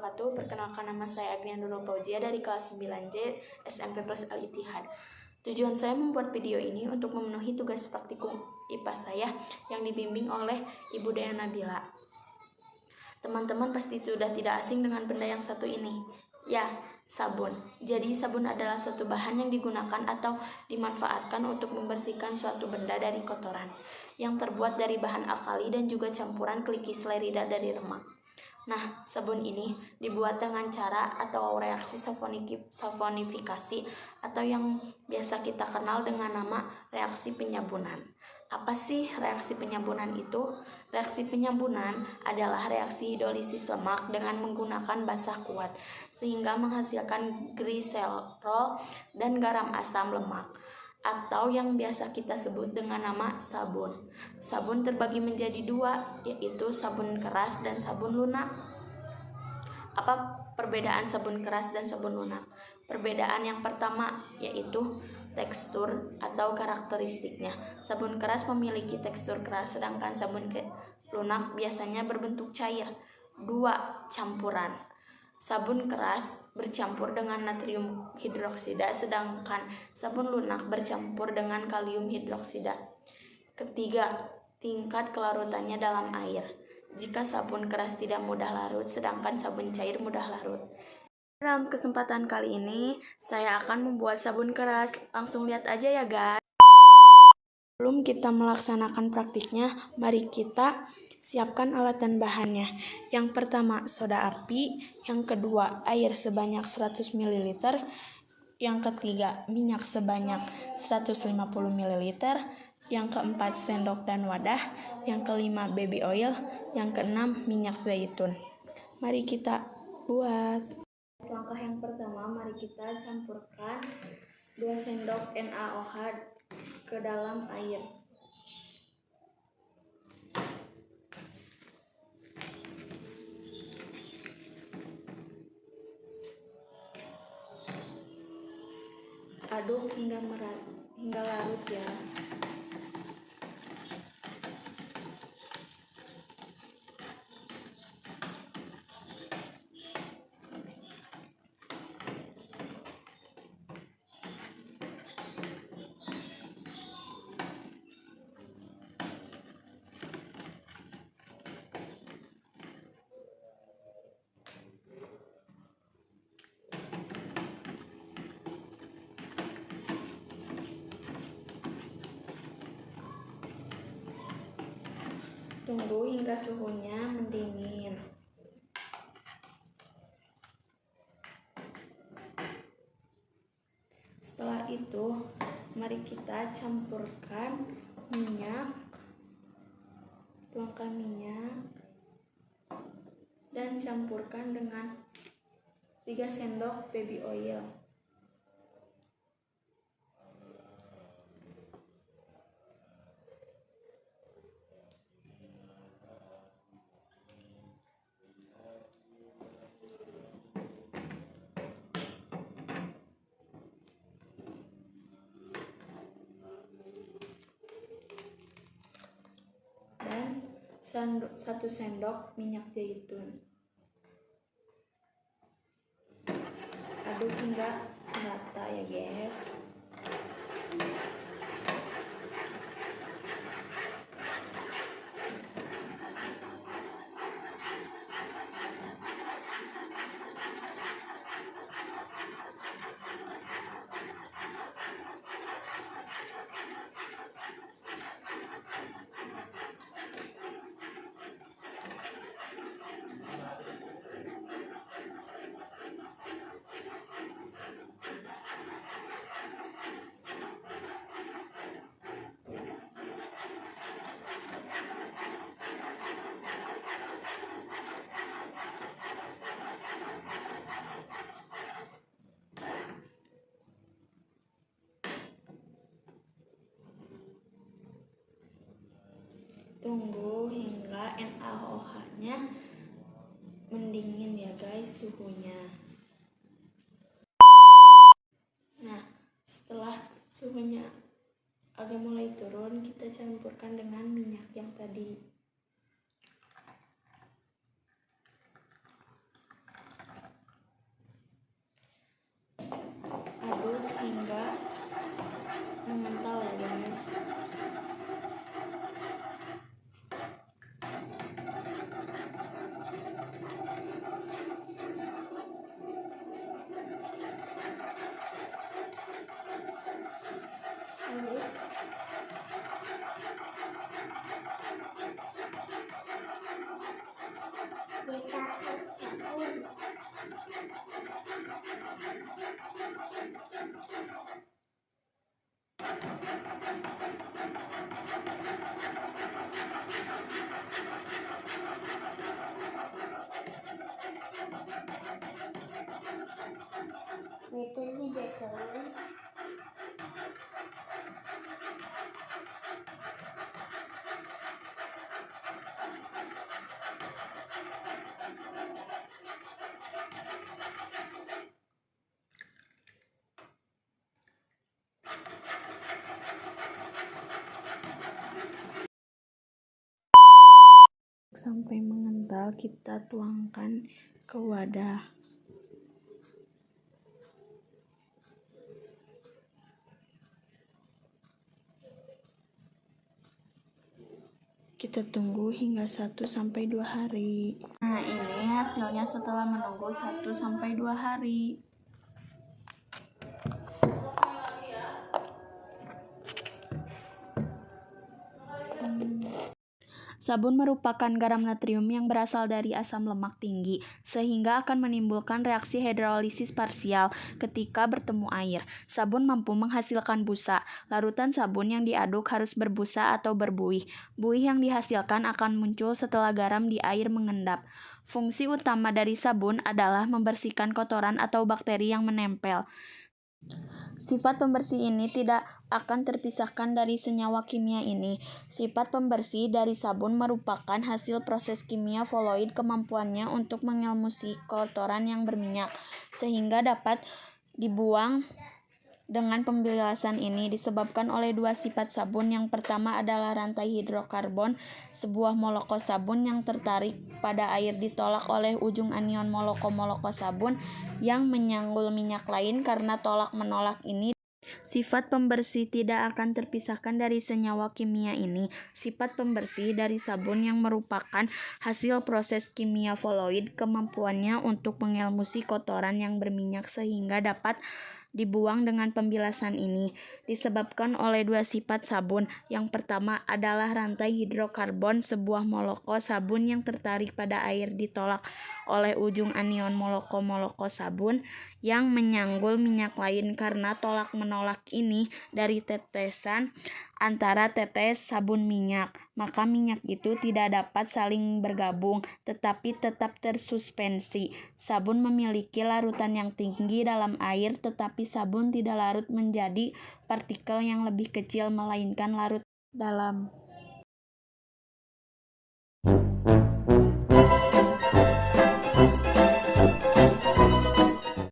wabarakatuh. Perkenalkan, nama saya Agnia Nurul Fauzia dari kelas 9J SMP Plus Al Ittihad. Tujuan saya membuat video ini untuk memenuhi tugas praktikum IPA saya yang dibimbing oleh Ibu Dea Nabila. Teman-teman pasti sudah tidak asing dengan benda yang satu ini. Ya, sabun. Jadi sabun adalah suatu bahan yang digunakan atau dimanfaatkan untuk membersihkan suatu benda dari kotoran, yang terbuat dari bahan alkali dan juga campuran gliserida dari lemak. Nah, sabun ini dibuat dengan cara atau reaksi saponifikasi atau yang biasa kita kenal dengan nama reaksi penyabunan. Apa sih reaksi penyabunan itu? Reaksi penyabunan adalah reaksi hidrolisis lemak dengan menggunakan basa kuat sehingga menghasilkan gliserol dan garam asam lemak, atau yang biasa kita sebut dengan nama sabun. Sabun terbagi menjadi dua, yaitu sabun keras dan sabun lunak. Apa perbedaan sabun keras dan sabun lunak? Perbedaan yang pertama yaitu tekstur atau karakteristiknya. Sabun keras memiliki tekstur keras, sedangkan sabun lunak biasanya berbentuk cair. 2. Campuran. Sabun keras bercampur dengan natrium hidroksida, sedangkan sabun lunak bercampur dengan kalium hidroksida. Ketiga, tingkat kelarutannya dalam air. Jika sabun keras tidak mudah larut, sedangkan sabun cair mudah larut. Dalam kesempatan kali ini, saya akan membuat sabun keras. Langsung lihat aja ya guys. Sebelum kita melaksanakan praktiknya, mari kita siapkan alat dan bahannya. Yang pertama, soda api. Yang kedua, air sebanyak 100 ml. Yang ketiga, minyak sebanyak 150 ml. Yang keempat, sendok dan wadah. Yang kelima, baby oil. Yang keenam, minyak zaitun. Mari kita buat. Langkah yang pertama, mari kita campurkan 2 sendok NaOH ke dalam air. Aduk hingga larut ya. Tunggu hingga suhunya mendingin. Setelah itu, mari kita campurkan minyak, tuangkan minyak, dan campurkan dengan 3 sendok baby oil. Dan 1 sendok minyak zaitun. Aduk hingga rata ya guys. Tunggu hingga NaOH-nya mendingin ya guys suhunya. Nah, setelah suhunya agak mulai turun, kita campurkan dengan minyak yang tadi. Itu tidak seru. Sampai mengental, kita tuangkan ke wadah. Kita tunggu hingga 1-2 hari. Nah, ini hasilnya setelah menunggu 1-2 hari. Sabun merupakan garam natrium yang berasal dari asam lemak tinggi, sehingga akan menimbulkan reaksi hidrolisis parsial ketika bertemu air. Sabun mampu menghasilkan busa. Larutan sabun yang diaduk harus berbusa atau berbuih. Buih yang dihasilkan akan muncul setelah garam di air mengendap. Fungsi utama dari sabun adalah membersihkan kotoran atau bakteri yang menempel. Sifat pembersih ini tidak akan terpisahkan dari senyawa kimia ini. Sifat pembersih dari sabun merupakan hasil proses kimia fluid kemampuannya untuk mengelmusi kotoran yang berminyak, sehingga dapat dibuang dengan pembilasan. Ini disebabkan oleh dua sifat sabun. Yang pertama adalah rantai hidrokarbon. Sebuah molekul sabun yang tertarik pada air ditolak oleh ujung anion molekul sabun yang menyanggul minyak lain. Karena tolak-menolak ini, sifat pembersih tidak akan terpisahkan dari senyawa kimia ini. Sifat pembersih dari sabun yang merupakan hasil proses kimia fluid kemampuannya untuk mengelmusi kotoran yang berminyak sehingga dapat dibuang dengan pembilasan. Ini disebabkan oleh dua sifat sabun. Yang pertama adalah rantai hidrokarbon. Sebuah molekul sabun yang tertarik pada air ditolak oleh ujung anion molekul sabun yang menyanggul minyak lain. Karena tolak-menolak ini dari tetesan antara tetes sabun minyak, maka minyak itu tidak dapat saling bergabung, tetapi tetap tersuspensi. Sabun memiliki larutan yang tinggi dalam air, tetapi sabun tidak larut menjadi partikel yang lebih kecil, melainkan larut dalam